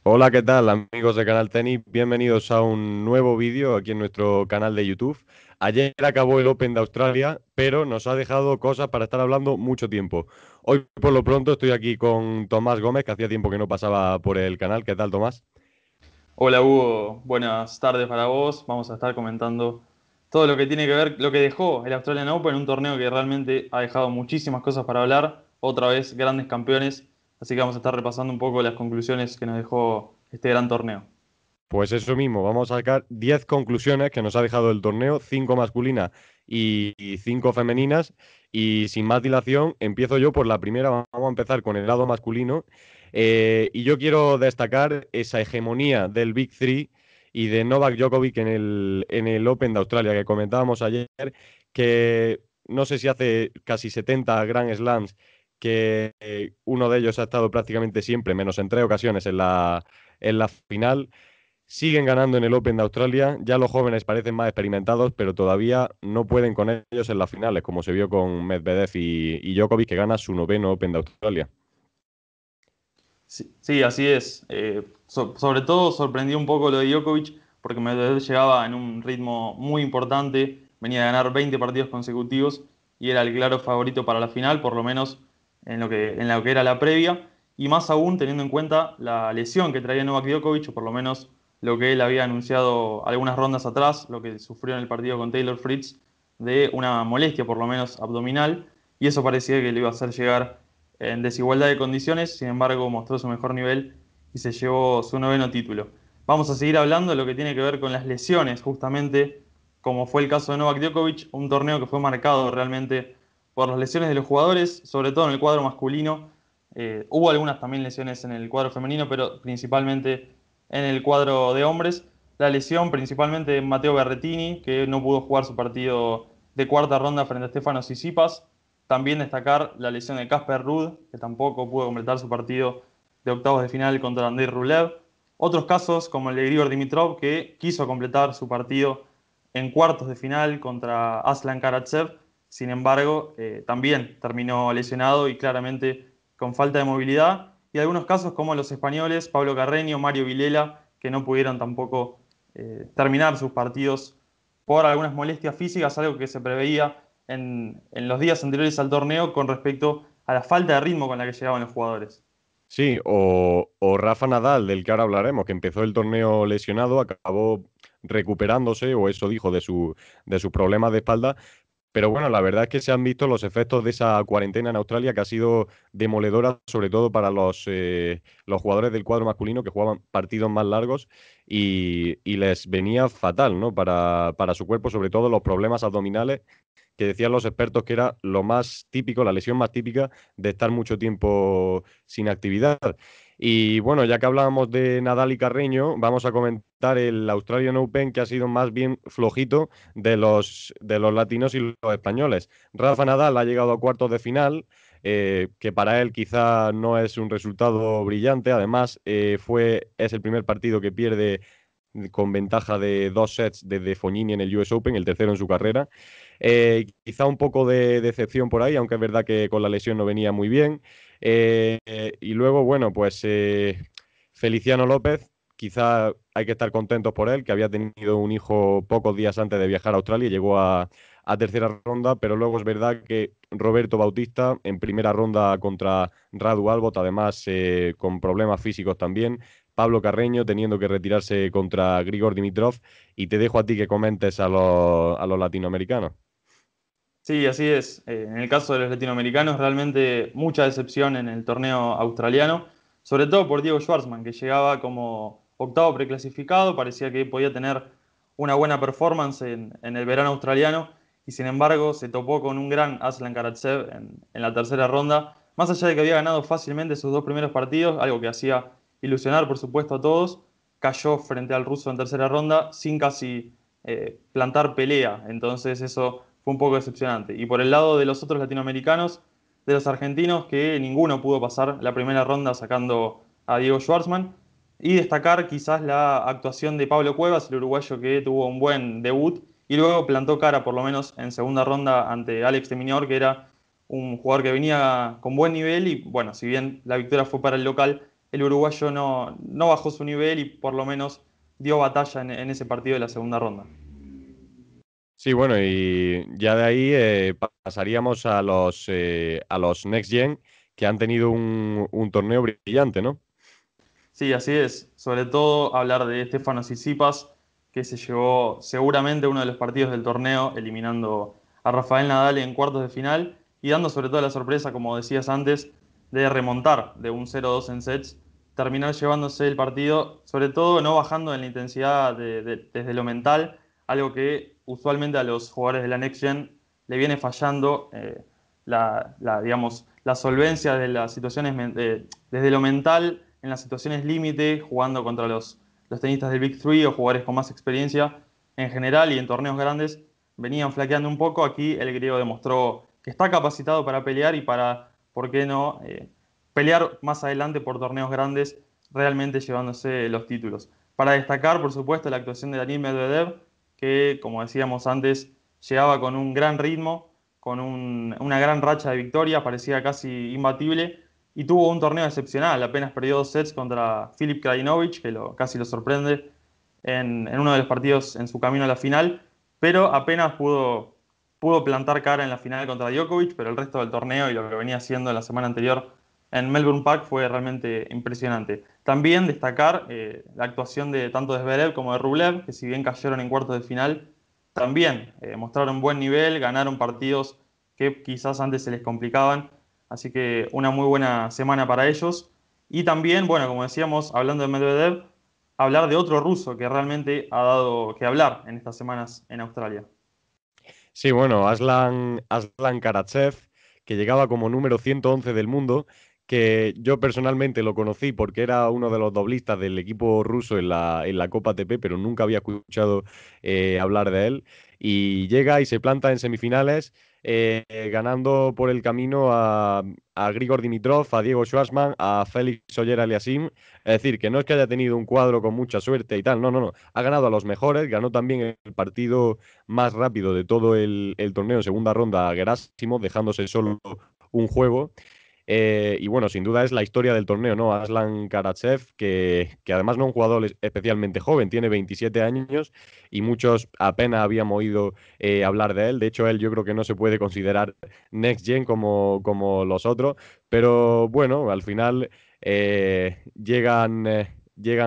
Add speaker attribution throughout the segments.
Speaker 1: Hola, ¿qué tal amigos de Canal Tenis? Bienvenidos a un nuevo vídeo aquí en nuestro canal de YouTube. Ayer acabó el Open de Australia, pero nos ha dejado cosas para estar hablando mucho tiempo. Hoy por lo pronto estoy aquí con Tomás Gómez, que hacía tiempo que no pasaba por el canal. ¿Qué tal, Tomás?
Speaker 2: Hola Hugo, buenas tardes para vos. Vamos a estar comentando todo lo que tiene que ver, lo que dejó el Australian Open, un torneo que realmente ha dejado muchísimas cosas para hablar. Otra vez grandes campeones, así que vamos a estar repasando un poco las conclusiones que nos dejó este gran torneo.
Speaker 1: Pues eso mismo, vamos a sacar 10 conclusiones que nos ha dejado el torneo, 5 masculinas y 5 femeninas. Y sin más dilación, empiezo yo por la primera. Vamos a empezar con el lado masculino. Y yo quiero destacar esa hegemonía del Big Three y de Novak Djokovic en el Open de Australia que comentábamos ayer, que no sé si hace casi 70 Grand Slams, que uno de ellos ha estado prácticamente siempre, menos en 3 ocasiones, en la final. Siguen ganando en el Open de Australia. Ya los jóvenes parecen más experimentados, pero todavía no pueden con ellos en las finales, como se vio con Medvedev y Djokovic, que gana su noveno Open de Australia.
Speaker 2: Sí, sí, así es. Sobre todo sorprendió un poco lo de Djokovic, porque Medvedev llegaba en un ritmo muy importante, venía a ganar 20 partidos consecutivos y era el claro favorito para la final, por lo menos en lo que era la previa, y más aún teniendo en cuenta la lesión que traía Novak Djokovic, o por lo menos lo que él había anunciado algunas rondas atrás, lo que sufrió en el partido con Taylor Fritz, de una molestia por lo menos abdominal, y eso parecía que le iba a hacer llegar en desigualdad de condiciones, sin embargo mostró su mejor nivel y se llevó su noveno título. Vamos a seguir hablando de lo que tiene que ver con las lesiones, justamente como fue el caso de Novak Djokovic, un torneo que fue marcado realmente por las lesiones de los jugadores, sobre todo en el cuadro masculino. Hubo algunas también lesiones en el cuadro femenino, pero principalmente en el cuadro de hombres. La lesión principalmente de Matteo Berrettini, que no pudo jugar su partido de cuarta ronda frente a Stefanos Tsitsipas. También destacar la lesión de Casper Ruud, que tampoco pudo completar su partido de octavos de final contra Andrei Rublev. Otros casos, como el de Grigor Dimitrov, que quiso completar su partido en cuartos de final contra Aslan Karatsev. Sin embargo, también terminó lesionado y claramente con falta de movilidad. Y algunos casos como los españoles, Pablo Carreño, Mario Vilela, que no pudieron tampoco terminar sus partidos por algunas molestias físicas, algo que se preveía en los días anteriores al torneo con respecto a la falta de ritmo con la que llegaban los jugadores.
Speaker 1: Sí, o Rafa Nadal, del que ahora hablaremos, que empezó el torneo lesionado, acabó recuperándose, o eso dijo, de sus problemas de espalda. Pero bueno, la verdad es que se han visto los efectos de esa cuarentena en Australia, que ha sido demoledora, sobre todo para los jugadores del cuadro masculino que jugaban partidos más largos, y les venía fatal, ¿no? Para su cuerpo, sobre todo los problemas abdominales, que decían los expertos que era lo más típico, la lesión más típica de estar mucho tiempo sin actividad. Y bueno, ya que hablábamos de Nadal y Carreño, vamos a comentar el Australian Open, que ha sido más bien flojito de los latinos y los españoles. Rafa Nadal ha llegado a cuartos de final, que para él quizá no es un resultado brillante. Además, es el primer partido que pierde con ventaja de 2 sets desde Fognini en el US Open, el tercero en su carrera. Quizá un poco de decepción por ahí, aunque es verdad que con la lesión no venía muy bien. Y luego, bueno, pues Feliciano López, quizá hay que estar contentos por él, que había tenido un hijo pocos días antes de viajar a Australia y llegó a tercera ronda, pero luego es verdad que Roberto Bautista en primera ronda contra Radu Albot, además con problemas físicos también. Pablo Carreño teniendo que retirarse contra Grigor Dimitrov, y te dejo a ti que comentes a los latinoamericanos.
Speaker 2: Sí, así es. En el caso de los latinoamericanos, realmente mucha decepción en el torneo australiano, sobre todo por Diego Schwartzman, que llegaba como octavo preclasificado, parecía que podía tener una buena performance en el verano australiano, y sin embargo se topó con un gran Aslan Karatsev en la tercera ronda, más allá de que había ganado fácilmente sus dos primeros partidos, algo que hacía ilusionar por supuesto a todos, cayó frente al ruso en tercera ronda sin casi plantar pelea, entonces eso fue un poco decepcionante. Y por el lado de los otros latinoamericanos, de los argentinos, que ninguno pudo pasar la primera ronda sacando a Diego Schwartzman. Y destacar quizás la actuación de Pablo Cuevas, el uruguayo que tuvo un buen debut y luego plantó cara, por lo menos en segunda ronda, ante Alex de que era un jugador que venía con buen nivel y bueno, si bien la victoria fue para el local, el uruguayo no bajó su nivel y por lo menos dio batalla en ese partido de la segunda ronda.
Speaker 1: Sí, bueno, y ya de ahí pasaríamos a los Next Gen, que han tenido un torneo brillante, ¿no?
Speaker 2: Sí, así es. Sobre todo hablar de Stefanos Tsitsipas, que se llevó seguramente uno de los partidos del torneo, eliminando a Rafael Nadal en cuartos de final y dando sobre todo la sorpresa, como decías antes, de remontar de un 0-2 en sets, terminar llevándose el partido, sobre todo no bajando en la intensidad desde lo mental, algo que usualmente a los jugadores de la Next Gen le viene fallando, digamos, la solvencia de las situaciones desde lo mental en las situaciones límite, jugando contra los tenistas del Big Three o jugadores con más experiencia en general y en torneos grandes, venían flaqueando un poco. Aquí el griego demostró que está capacitado para pelear y para, ¿por qué no?, pelear más adelante por torneos grandes, realmente llevándose los títulos. Para destacar, por supuesto, la actuación de Daniil Medvedev, que, como decíamos antes, llegaba con un gran ritmo, con una gran racha de victoria, parecía casi imbatible y tuvo un torneo excepcional. Apenas perdió 2 sets contra Filip Krajinovic, que casi lo sorprende en uno de los partidos en su camino a la final, pero apenas pudo plantar cara en la final contra Djokovic, pero el resto del torneo y lo que venía haciendo en la semana anterior en Melbourne Park fue realmente impresionante. También destacar la actuación de tanto de Zverev como de Rublev, que si bien cayeron en cuartos de final, también mostraron buen nivel, ganaron partidos que quizás antes se les complicaban. Así que una muy buena semana para ellos. Y también, bueno, como decíamos, hablando de Medvedev, hablar de otro ruso que realmente ha dado que hablar en estas semanas en Australia.
Speaker 1: Sí, bueno, Aslan Karatsev, que llegaba como número 111 del mundo, que yo personalmente lo conocí porque era uno de los doblistas del equipo ruso en la Copa ATP, pero nunca había escuchado hablar de él. Y llega y se planta en semifinales, ganando por el camino a Grigor Dimitrov, a Diego Schwartzman, a Félix Auger-Aliassime. Es decir, que no es que haya tenido un cuadro con mucha suerte y tal, no, no, no. Ha ganado a los mejores, ganó también el partido más rápido de todo el torneo en segunda ronda a Gerasimo, dejándose solo un juego. Y bueno, sin duda es la historia del torneo, ¿no? Aslan Karatsev, que además no es un jugador especialmente joven, tiene 27 años y muchos apenas habíamos oído hablar de él. De hecho, él yo creo que no se puede considerar Next Gen como los otros, pero bueno, al final llegan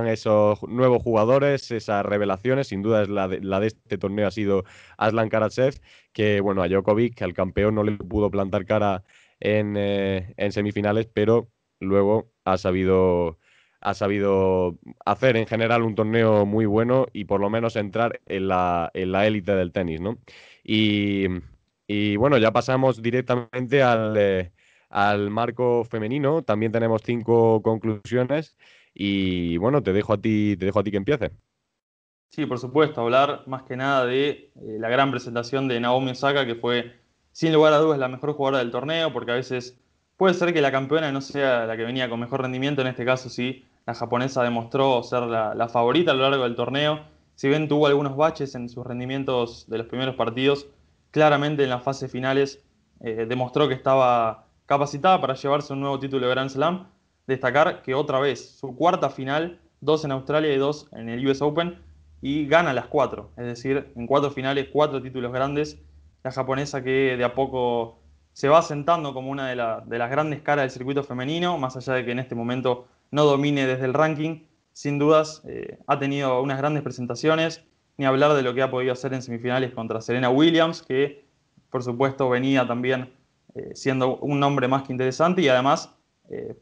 Speaker 1: esos nuevos jugadores, esas revelaciones. Sin duda es la de este torneo ha sido Aslan Karatsev, que bueno, a Djokovic, al campeón, no le pudo plantar cara en semifinales, pero luego ha sabido hacer en general un torneo muy bueno y por lo menos entrar en la élite del tenis, ¿no? Y, y bueno, ya pasamos directamente al marco femenino. También tenemos 5 conclusiones. Y bueno, te dejo a ti que empiece.
Speaker 2: Sí, por supuesto, hablar más que nada de la gran presentación de Naomi Osaka, que fue sin lugar a dudas la mejor jugadora del torneo, porque a veces puede ser que la campeona no sea la que venía con mejor rendimiento, en este caso sí, la japonesa demostró ser la favorita a lo largo del torneo, si bien tuvo algunos baches en sus rendimientos de los primeros partidos, claramente en las fases finales demostró que estaba capacitada para llevarse un nuevo título de Grand Slam. Destacar que otra vez, su cuarta final, 2 en Australia y 2 en el US Open, y gana las 4. Es decir, en 4 finales, 4 títulos grandes. La japonesa que de a poco se va asentando como una de las grandes caras del circuito femenino, más allá de que en este momento no domine desde el ranking. Sin dudas, ha tenido unas grandes presentaciones, ni hablar de lo que ha podido hacer en semifinales contra Serena Williams, que por supuesto venía también siendo un nombre más que interesante y además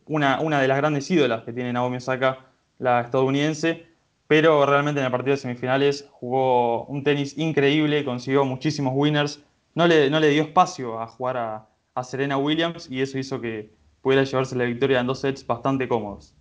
Speaker 2: una de las grandes ídolas que tiene Naomi Osaka, la estadounidense, pero realmente en el partido de semifinales jugó un tenis increíble, consiguió muchísimos winners, no le dio espacio a jugar a Serena Williams y eso hizo que pudiera llevarse la victoria en 2 sets bastante cómodos.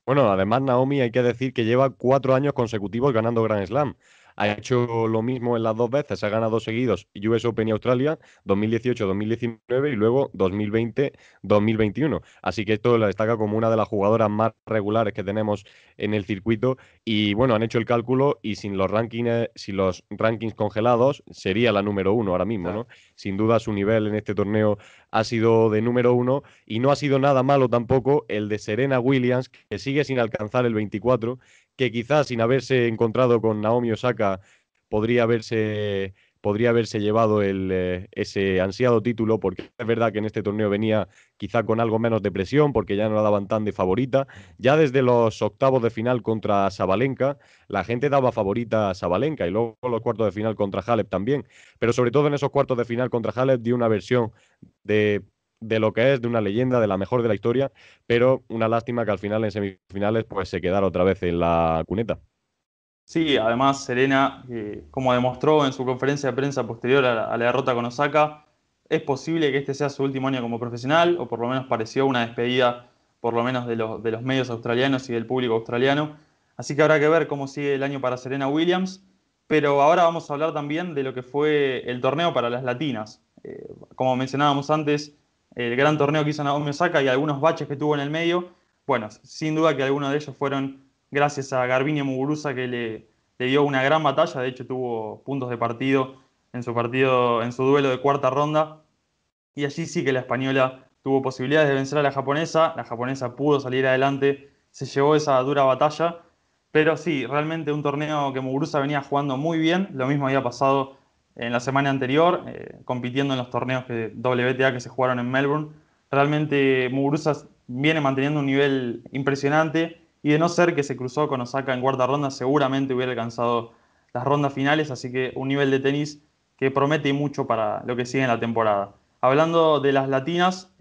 Speaker 1: Bueno, además Naomi hay que decir que lleva 4 años consecutivos ganando Grand Slam. ha hecho lo mismo en las dos veces, ha ganado seguidos US Open y Australia, 2018, 2019 y luego 2020, 2021. Así que esto la destaca como una de las jugadoras más regulares que tenemos en el circuito. Y bueno, han hecho el cálculo y sin los rankings congelados sería la número uno ahora mismo, ¿no?
Speaker 2: Claro.
Speaker 1: Sin duda su nivel en este torneo ha sido de número uno y no ha sido nada malo tampoco el de Serena Williams, que sigue sin alcanzar el 24, que quizás sin haberse encontrado con Naomi Osaka podría haberse, podría haberse llevado ese ansiado título, porque es verdad que en este torneo venía quizá con algo menos de presión, porque ya no la daban tan de favorita. Ya desde los octavos de final contra Sabalenka, la gente daba favorita a Sabalenka y luego los cuartos de final contra Halep también. Pero sobre todo en esos cuartos de final contra Halep dio una versión de, de lo que es, de una leyenda, de la mejor de la historia, pero una lástima que al final en semifinales pues se quedara otra vez en la cuneta.
Speaker 2: Sí, además Serena, como demostró en su conferencia de prensa posterior a la derrota con Osaka, es posible que este sea su último año como profesional, o por lo menos pareció una despedida, por lo menos de los medios australianos y del público australiano. Así que habrá que ver cómo sigue el año para Serena Williams. Pero ahora vamos a hablar también de lo que fue el torneo para las latinas. Como mencionábamos antes, el gran torneo que hizo Naomi Osaka y algunos baches que tuvo en el medio. Bueno, sin duda que algunos de ellos fueron gracias a Garbiñe Muguruza que le dio una gran batalla. De hecho, tuvo puntos de partido, en su duelo de cuarta ronda. Y allí sí que la española tuvo posibilidades de vencer a la japonesa. La japonesa pudo salir adelante, se llevó esa dura batalla. Pero sí, realmente un torneo que Muguruza venía jugando muy bien. Lo mismo había pasado en la semana anterior, compitiendo en los torneos WTA que se jugaron en Melbourne. Realmente Muguruza viene manteniendo un nivel impresionante y de no ser que se cruzó con Osaka en cuarta ronda, seguramente hubiera alcanzado las rondas finales. Así que un nivel de tenis que promete mucho para lo que sigue en la temporada. Hablando de las latinas,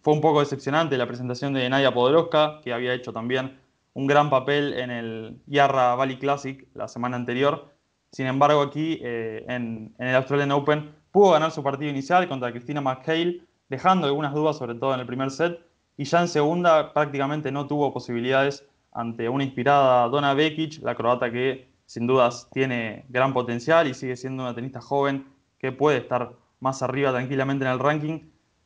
Speaker 2: fue un poco decepcionante la presentación de Nadia Podoroska, que había hecho también un gran papel en el Yarra Valley Classic la semana anterior. Sin embargo, aquí en el Australian Open pudo ganar su partido inicial contra Christina McHale, dejando algunas dudas, sobre todo en el primer set, y ya en segunda prácticamente no tuvo posibilidades ante una inspirada Donna Vekic, la croata que sin dudas tiene gran potencial y sigue siendo una tenista joven que puede estar más arriba tranquilamente en el ranking.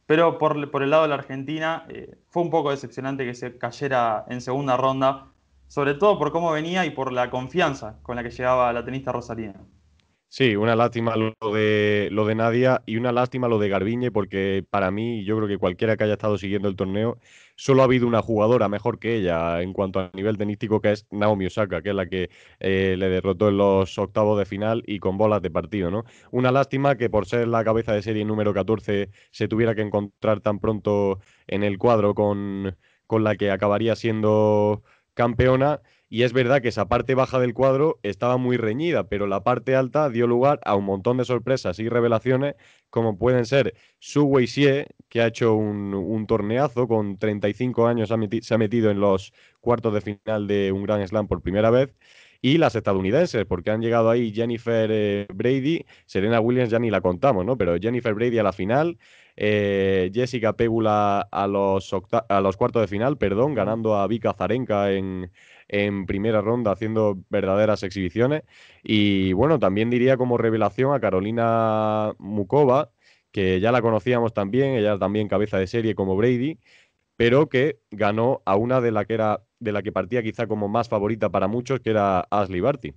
Speaker 2: Pero por el lado de la Argentina, fue un poco decepcionante que se cayera en segunda ronda, sobre todo por cómo venía y por la confianza con la que llegaba la tenista rosarina.
Speaker 1: Sí, una lástima lo de Nadia y una lástima lo de Garbiñe, porque para mí, yo creo que cualquiera que haya estado siguiendo el torneo, solo ha habido una jugadora mejor que ella en cuanto a nivel tenístico, que es Naomi Osaka, que es la que le derrotó en los octavos de final y con bolas de partido, ¿no? Una lástima que por ser la cabeza de serie número 14 se tuviera que encontrar tan pronto en el cuadro con la que acabaría siendo campeona. Y es verdad que esa parte baja del cuadro estaba muy reñida, pero la parte alta dio lugar a un montón de sorpresas y revelaciones, como pueden ser Su Weixie, que ha hecho un torneazo, con 35 años se ha metido en los cuartos de final de un Grand Slam por primera vez, y las estadounidenses, porque han llegado ahí Jennifer Brady, Serena Williams ya ni la contamos, ¿no? Pero Jennifer Brady a la final, Jessica Pegula a los cuartos de final, perdón, ganando a Vika Zarenka en primera ronda haciendo verdaderas exhibiciones. Y bueno, también diría como revelación a Carolina Mukova, que ya la conocíamos también, ella también cabeza de serie como Brady, pero que ganó a una de la que partía quizá como más favorita para muchos, que era Ashley Barty.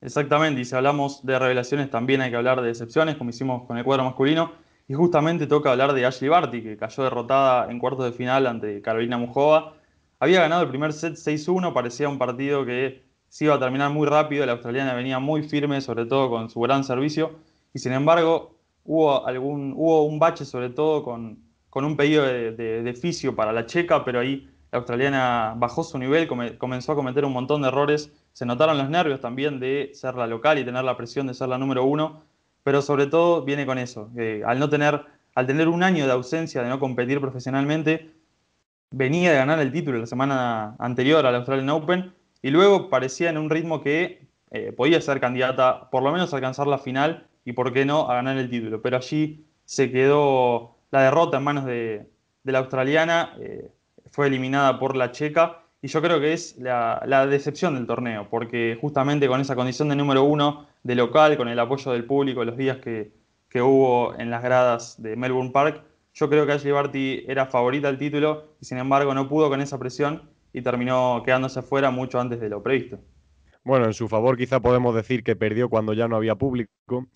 Speaker 2: Exactamente, y si hablamos de revelaciones también hay que hablar de decepciones, como hicimos con el cuadro masculino, y justamente toca hablar de Ashley Barty, que cayó derrotada en cuartos de final ante Carolina Mujova. Había ganado el primer set 6-1, parecía un partido que se iba a terminar muy rápido, la australiana venía muy firme, sobre todo con su gran servicio, y sin embargo hubo un bache sobre todo con un pedido de fisio para la checa, pero ahí la australiana bajó su nivel, comenzó a cometer un montón de errores. Se notaron los nervios también de ser la local y tener la presión de ser la número uno, pero sobre todo viene con eso. Al tener un año de ausencia, de no competir profesionalmente, venía de ganar el título la semana anterior al Australian Open y luego parecía en un ritmo que podía ser candidata, por lo menos a alcanzar la final y por qué no a ganar el título. Pero allí se quedó la derrota en manos de la australiana, fue eliminada por la checa y yo creo que es la decepción del torneo, porque justamente con esa condición de número uno de local, con el apoyo del público, los días que hubo en las gradas de Melbourne Park, yo creo que Ashley Barty era favorita al título y sin embargo no pudo con esa presión y terminó quedándose fuera mucho antes de lo previsto.
Speaker 1: Bueno, en su favor quizá podemos decir que perdió cuando ya no había público,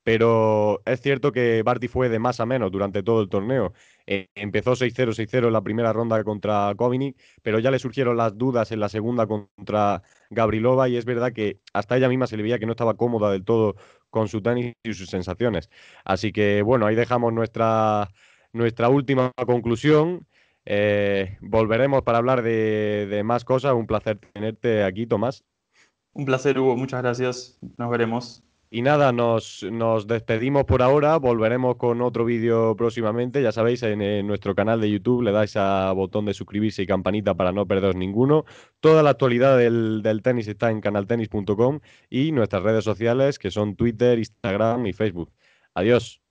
Speaker 1: pero es cierto que Barty fue de más a menos durante todo el torneo. Empezó 6-0, 6-0 en la primera ronda contra Kovinic, pero ya le surgieron las dudas en la segunda contra Gavrilova y es verdad que hasta ella misma se le veía que no estaba cómoda del todo con su tenis y sus sensaciones. Así que bueno, ahí dejamos nuestra última conclusión. Volveremos para hablar de más cosas. Un placer tenerte aquí, Tomás.
Speaker 2: Un placer, Hugo, muchas gracias, nos veremos.
Speaker 1: Y nada, nos despedimos por ahora, volveremos con otro vídeo próximamente, ya sabéis, en nuestro canal de YouTube le dais a botón de suscribirse y campanita para no perderos ninguno. Toda la actualidad del tenis está en canaltenis.com y nuestras redes sociales que son Twitter, Instagram y Facebook. Adiós.